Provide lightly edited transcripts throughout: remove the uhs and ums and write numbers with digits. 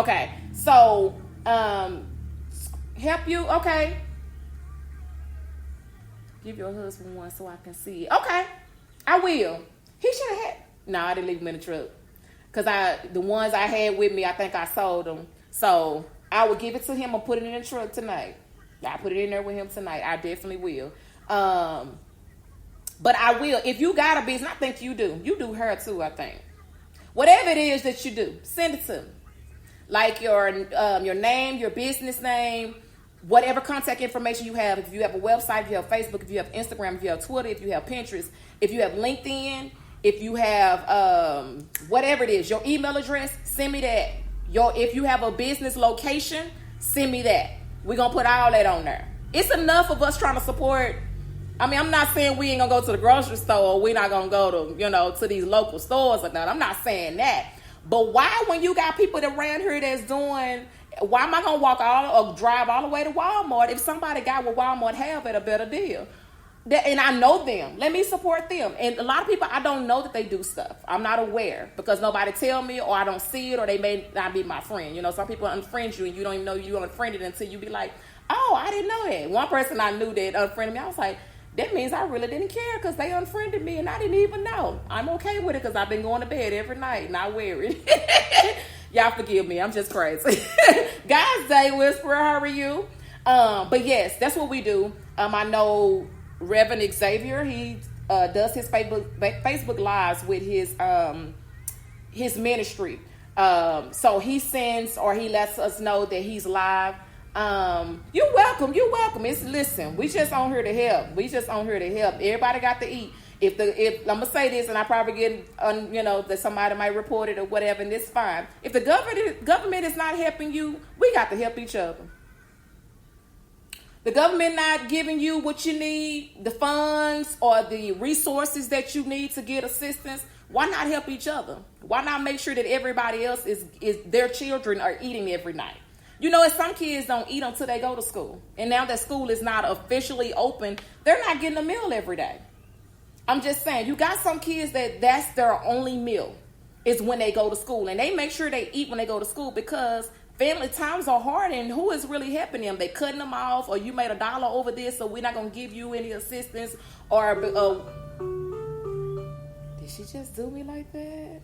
Okay. So, help you. Okay. Give your husband one so I can see it. Okay. I will. He should have had. No, I didn't leave them in the truck. Because the ones I had with me, I think I sold them. So I will give it to him and put it in the truck tonight. I put it in there with him tonight. I definitely will. But I will. If you got a business, I think you do. You do her too, I think. Whatever it is that you do, send it to me. Like your name, your business name, whatever contact information you have. If you have a website, if you have Facebook, if you have Instagram, if you have Twitter, if you have Pinterest, if you have LinkedIn, if you have whatever it is, your email address, send me that. If you have a business location, send me that. We're going to put all that on there. It's enough of us trying to support. I mean, I'm not saying we ain't going to go to the grocery store or we're not going to go to, to these local stores or nothing. I'm not saying that. But why, when you got people that around here that's doing, why am I going to walk all or drive all the way to Walmart if somebody got what Walmart have at a better deal? And I know them. Let me support them. And a lot of people, I don't know that they do stuff. I'm not aware because nobody tell me, or I don't see it, or they may not be my friend. Some people unfriend you and you don't even know you unfriended until you be like, oh, I didn't know that. One person I knew that unfriended me, I was like, that means I really didn't care because they unfriended me and I didn't even know. I'm okay with it because I've been going to bed every night, not worried. Y'all forgive me. I'm just crazy. Guys, Day Whisperer, how are you? But yes, that's what we do. I know Reverend Xavier, he does his Facebook lives with his ministry. So he sends or he lets us know that he's live. You're welcome. Listen, we just on here to help. Everybody got to eat. If I'm gonna say this, and I probably get that somebody might report it or whatever, and it's fine. If the government is not helping you, we got to help each other. The government not giving you what you need, the funds or the resources that you need to get assistance. Why not help each other? Why not make sure that everybody else is their children are eating every night? Some kids don't eat until they go to school. And now that school is not officially open, they're not getting a meal every day. I'm just saying, you got some kids that's their only meal is when they go to school. And they make sure they eat when they go to school because family times are hard, and who is really helping them? They cutting them off, or you made $1 over this, so we're not going to give you any assistance. Or did she just do me like that?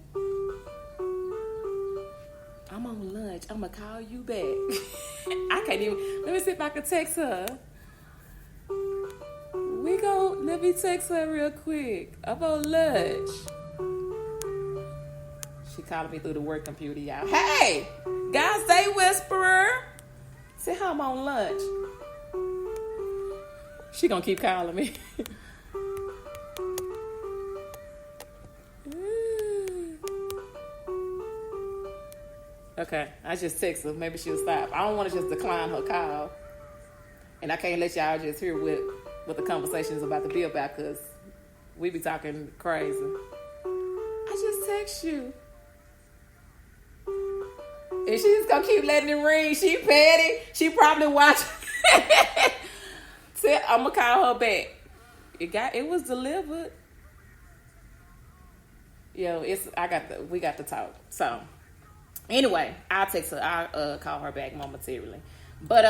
I'm on lunch. I'm going to call you back. I can't even. Let me see if I can text her. Let me text her real quick. I'm on lunch. She calling me through the work computer, y'all. Hey, guys, Day Whisperer. Say how I'm on lunch. She gonna keep calling me. Okay, I just text her. Maybe she'll stop. I don't want to just decline her call. And I can't let y'all just hear what the conversation is about to be about because we be talking crazy. I just text you. And she's gonna keep letting it ring. She petty. She probably watching. I'm gonna call her back. It was delivered. We got to talk. So anyway, I'll text her. I'll call her back momentarily. But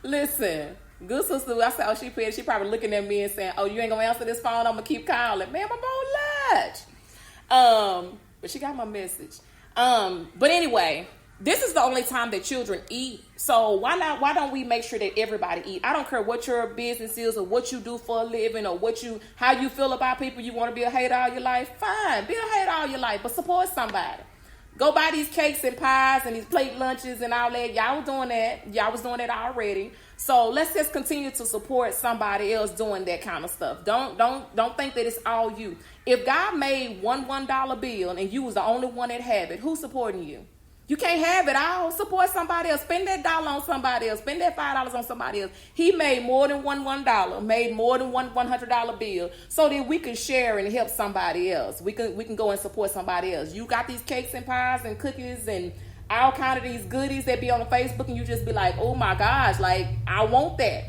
listen, good sister. I said, oh, she petty. She probably looking at me and saying, oh, you ain't gonna answer this phone. I'm gonna keep calling. Man, I'm on lunch. But she got my message. But anyway, this is the only time that children eat. So why don't we make sure that everybody eat? I don't care what your business is or what you do for a living or how you feel about people. You want to be a hater all your life? Fine, be a hater all your life, but support somebody. Go buy these cakes and pies and these plate lunches and all that. Y'all was doing that. Y'all was doing that already. So let's just continue to support somebody else doing that kind of stuff. Don't think that it's all you. If God made $1 bill and you was the only one that had it, who's supporting you? You can't have it all. Support somebody else. Spend that $1 on somebody else. Spend that $5 on somebody else. He made more than $1, made more than one $100 bill, so that we can share and help somebody else. We can go and support somebody else. You got these cakes and pies and cookies and all kind of these goodies that be on Facebook, and you just be like, oh my gosh, like I want that.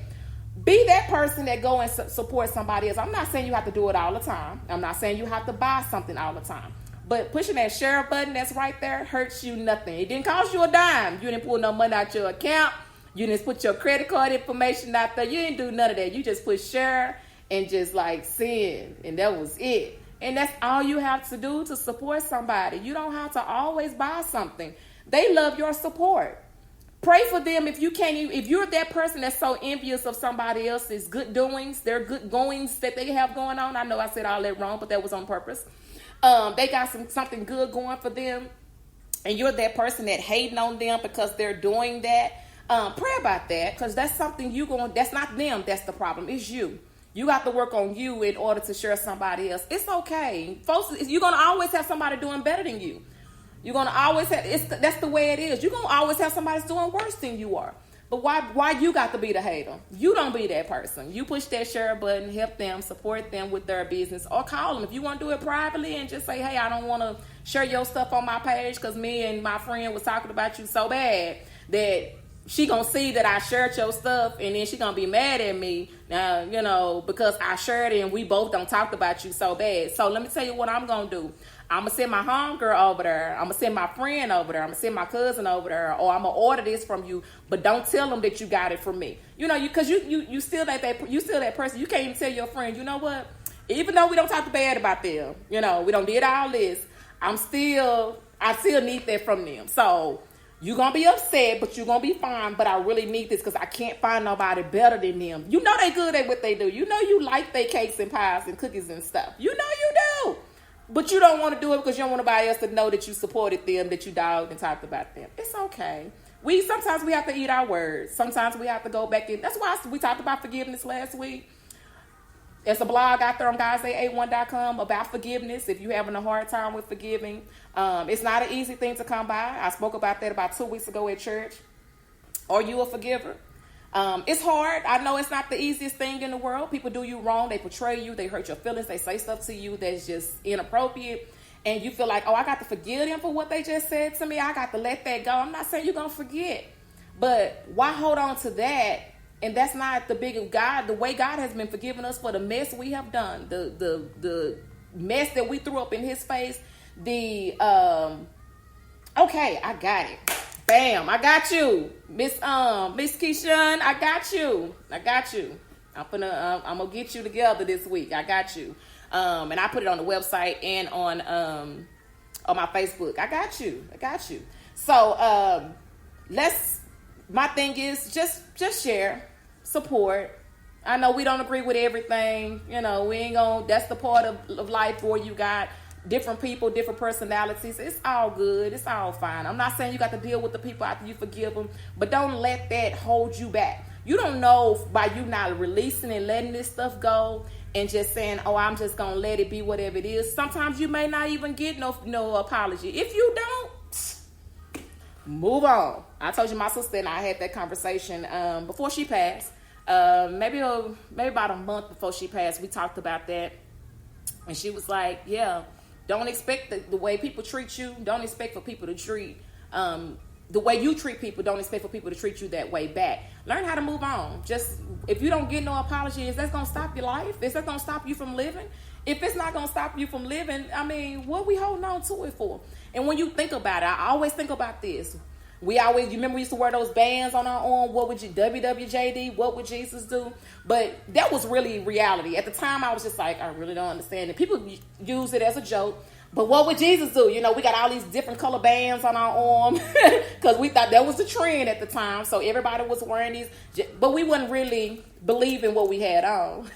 Be that person that go and support somebody else. I'm not saying you have to do it all the time. I'm not saying you have to buy something all the time. But pushing that share button that's right there hurts you nothing. It didn't cost you a dime. You didn't pull no money out your account. You didn't put your credit card information out there. You didn't do none of that. You just push share and just like send. And that was it. And that's all you have to do to support somebody. You don't have to always buy something. They love your support. Pray for them if you can't. If you're that person that's so envious of somebody else's good doings, their good goings that they have going on. I know I said all that wrong, but that was on purpose. They got something good going for them, and you're that person that hating on them because they're doing that. Pray about that, because that's something that's not them. That's the problem. It's you. You got to work on you in order to share somebody else. It's okay, folks. You're gonna always have somebody doing better than you. You're going to always have, that's the way it is. You're going to always have somebody that's doing worse than you are. But why you got to be the hater? You don't be that person. You push that share button, help them, support them with their business, or call them. If you want to do it privately and just say, hey, I don't want to share your stuff on my page because me and my friend was talking about you so bad that she going to see that I shared your stuff, and then she going to be mad at me now, because I shared it and we both don't talk about you so bad. So let me tell you what I'm going to do. I'm going to send my homegirl over there. I'm going to send my friend over there. I'm going to send my cousin over there. Or I'm going to order this from you. But don't tell them that you got it from me. Because you still that person. You can't even tell your friend, you know what? Even though we don't talk bad about them, we don't did all this. I still need that from them. So you're going to be upset, but you're going to be fine. But I really need this because I can't find nobody better than them. You know they good at what they do. You know you like their cakes and pies and cookies and stuff. You know you do. But you don't want to do it because you don't want nobody else to know that you supported them, that you dogged and talked about them. It's okay. Sometimes we have to eat our words. Sometimes we have to go back in. That's why we talked about forgiveness last week. There's a blog out there on guys881.com about forgiveness. If you're having a hard time with forgiving, it's not an easy thing to come by. I spoke about that about 2 weeks ago at church. Are you a forgiver? It's hard. I know it's not the easiest thing in the world. People do you wrong. They betray you. They hurt your feelings. They say stuff to you that's just inappropriate. And you feel like, oh, I got to forgive them for what they just said to me. I got to let that go. I'm not saying you're going to forget. But why hold on to that? And that's not the big of God. The way God has been forgiving us for the mess we have done. The mess that we threw up in his face. Okay, I got it. Bam, I got you. Miss Keishan, I got you. I'm gonna get you together this week. I got you. And I put it on the website and on my Facebook. I got you. So my thing is just share, support. I know we don't agree with everything. We ain't gonna, that's the part of life where you got different people, different personalities. It's all good. It's all fine. I'm not saying you got to deal with the people after you forgive them, but don't let that hold you back. You don't know by you not releasing and letting this stuff go and just saying, oh, I'm just going to let it be whatever it is. Sometimes you may not even get no apology. If you don't, move on. I told you my sister and I had that conversation before she passed. Maybe about a month before she passed, we talked about that. And she was like, yeah, don't expect the way people treat you. Don't expect for people to treat the way you treat people. Don't expect for people to treat you that way back. Learn how to move on. Just if you don't get no apology, is that going to stop your life? Is that going to stop you from living? If it's not going to stop you from living, I mean, what are we holding on to it for? And when you think about it, I always think about this. You remember we used to wear those bands on our arm. What would you, WWJD, what would Jesus do? But that was really reality. At the time, I was just like, I really don't understand it. People use it as a joke. But what would Jesus do? We got all these different color bands on our arm because we thought that was the trend at the time. So everybody was wearing these, but we wouldn't really believe in what we had on.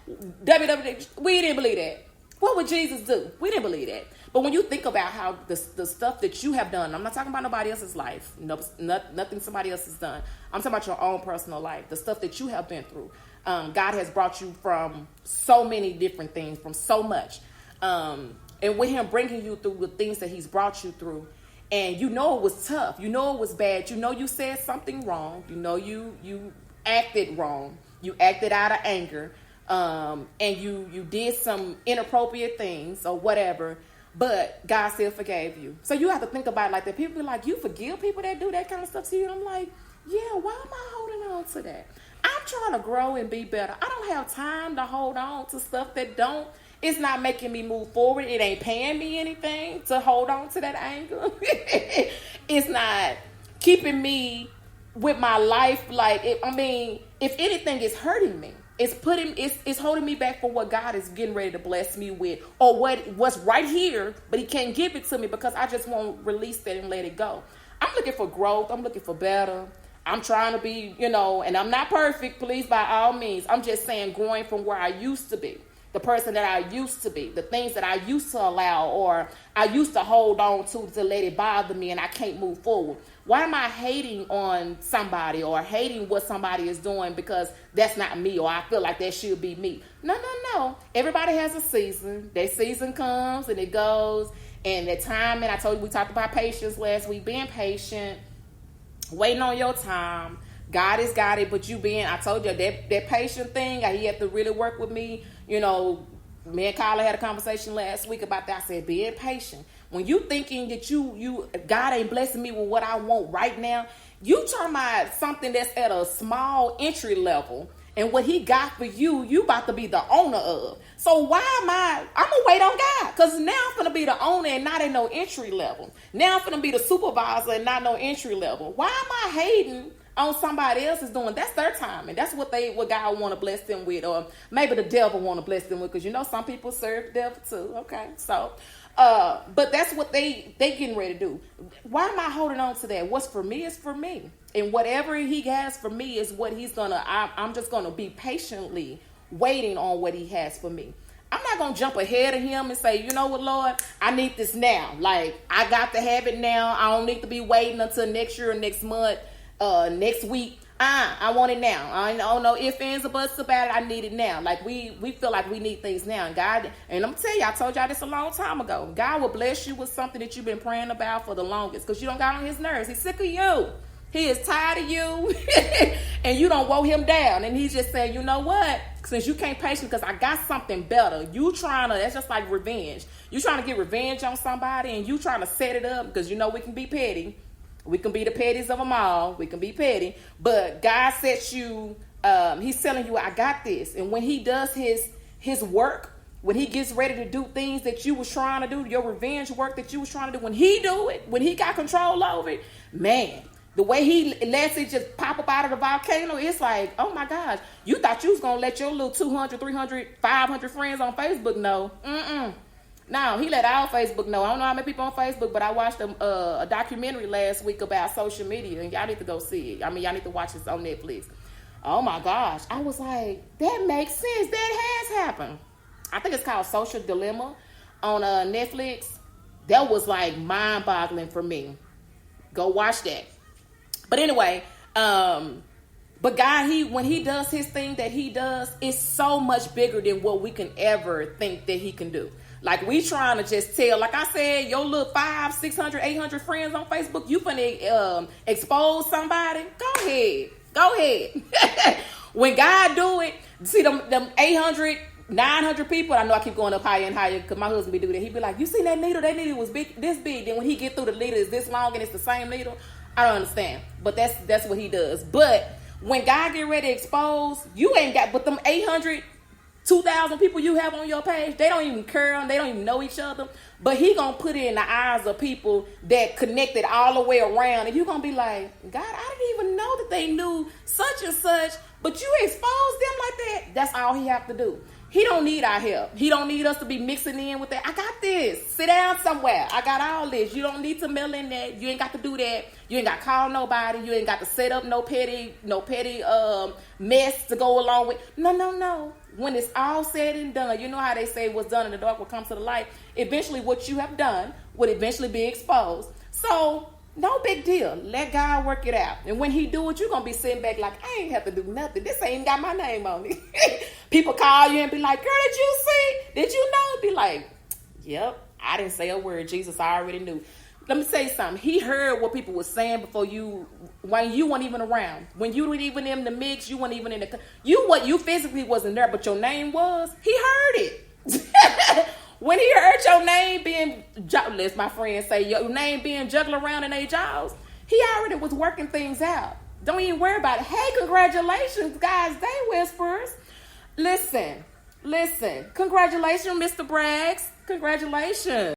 We didn't believe that. What would Jesus do? We didn't believe that. But when you think about how the stuff that you have done, I'm not talking about nobody else's life, nothing somebody else has done. I'm talking about your own personal life, the stuff that you have been through. God has brought you from so many different things, from so much. And with him bringing you through the things that he's brought you through, and it was tough, it was bad, you said something wrong, you acted wrong, you acted out of anger, and you did some inappropriate things or whatever, but God still forgave you. So you have to think about it like that. People be like, you forgive people that do that kind of stuff to you? And I'm like, yeah, why am I holding on to that? I'm trying to grow and be better. I don't have time to hold on to stuff that don't. It's not making me move forward. It ain't paying me anything to hold on to that anger. It's not keeping me with my life. Like, if anything, it's hurting me. It's holding me back for what God is getting ready to bless me with, or what's right here, but he can't give it to me because I just won't release that and let it go. I'm looking for growth. I'm looking for better. I'm trying to be, and I'm not perfect, please, by all means. I'm just saying, growing from where I used to be, the person that I used to be, the things that I used to allow, or I used to hold on to let it bother me, and I can't move forward. Why am I hating on somebody or hating what somebody is doing because that's not me, or I feel like that should be me? No. Everybody has a season. That season comes and it goes. And that time, and I told you, we talked about patience last week, being patient, waiting on your time. God has got it, but I told you, that patient thing, he had to really work with me. Me and Kyla had a conversation last week about that. I said, being patient. When you thinking that God ain't blessing me with what I want right now, you talking about something that's at a small entry level, and what he got for you, you about to be the owner of. So why I'm going to wait on God, because now I'm going to be the owner and not at no entry level. Now I'm going to be the supervisor and not no entry level. Why am I hating on somebody else is doing? That's their time, and that's what God want to bless them with, or maybe the devil want to bless them with, because some people serve the devil too. Okay, so but that's what they getting ready to do. Why am I holding on to that? What's for me is for me, and whatever he has for me is what he's gonna. I'm just gonna be patiently waiting on what he has for me. I'm not gonna jump ahead of him and say, you know what, Lord, I need this now. Like, I got to have it now. I don't need to be waiting until next year or next month. Next week, I want it now. I don't know if ands or buts about it. I need it now. Like, we feel like we need things now. And God, and I'm telling you, I told y'all this a long time ago. God will bless you with something that you've been praying about for the longest, because you don't got on his nerves. He's sick of you. He is tired of you, and you don't woe him down. And he's just saying, you know what? Since you can't patient, because I got something better. That's just like revenge. You trying to get revenge on somebody, and you trying to set it up, because we can be petty. We can be the pettiest of them all. We can be petty. But God sets you, he's telling you, I got this. And when he does his work, when he gets ready to do things that you was trying to do, your revenge work that you was trying to do, when he do it, when he got control over it, man, the way he lets it just pop up out of the volcano, it's like, oh my gosh, you thought you was going to let your little 200, 300, 500 friends on Facebook know. No, he let our Facebook know. I don't know how many people on Facebook, but I watched a documentary last week about social media, and y'all need to go see it. Y'all need to watch this on Netflix. Oh my gosh. I was like, that makes sense. That has happened. I think it's called Social Dilemma on Netflix. That was like mind-boggling for me. Go watch that. But anyway, but God, when he does his thing that he does, it's so much bigger than what we can ever think that he can do. Like, we trying to just tell, like I said, your little 500, 600, 800 friends on Facebook, you finna expose somebody? Go ahead. When God do it, see them 800, 900 people, I know I keep going up higher and higher because my husband be doing that. He be like, you seen that needle? That needle was this big. Then when he get through, the needle is this long and it's the same needle. I don't understand. But that's what he does. But when God get ready to expose, you ain't got, but them 800, 2,000 people you have on your page, they don't even care, they don't even know each other, but he gonna put it in the eyes of people that connected all the way around, and you gonna be like, God, I didn't even know that they knew such and such, but you exposed them like that. That's all he have to do. He don't need our help. He don't need us to be mixing in with that. I got this. Sit down somewhere. I got all this. You don't need to mail in that. You ain't got to do that. You ain't got to call nobody. You ain't got to set up no petty mess to go along with. No. When it's all said and done, you know how they say what's done in the dark will come to the light. Eventually, what you have done would eventually be exposed. So, no big deal. Let God work it out. And when he do it, you're going to be sitting back like, I ain't have to do nothing. This ain't got my name on it. People call you and be like, girl, did you see? Did you know? Be like, yep, I didn't say a word. Jesus already knew. Let me say something. He heard what people were saying before when you weren't even around. When you weren't even in the mix, you weren't even in the, you physically wasn't there, but your name was. He heard it. When he heard your name being, let's my friends say, your name being juggled around in their jaws, he already was working things out. Don't even worry about it. Hey, congratulations, guys. Day whisperers. Listen. Congratulations, Mr. Braggs. Congratulations.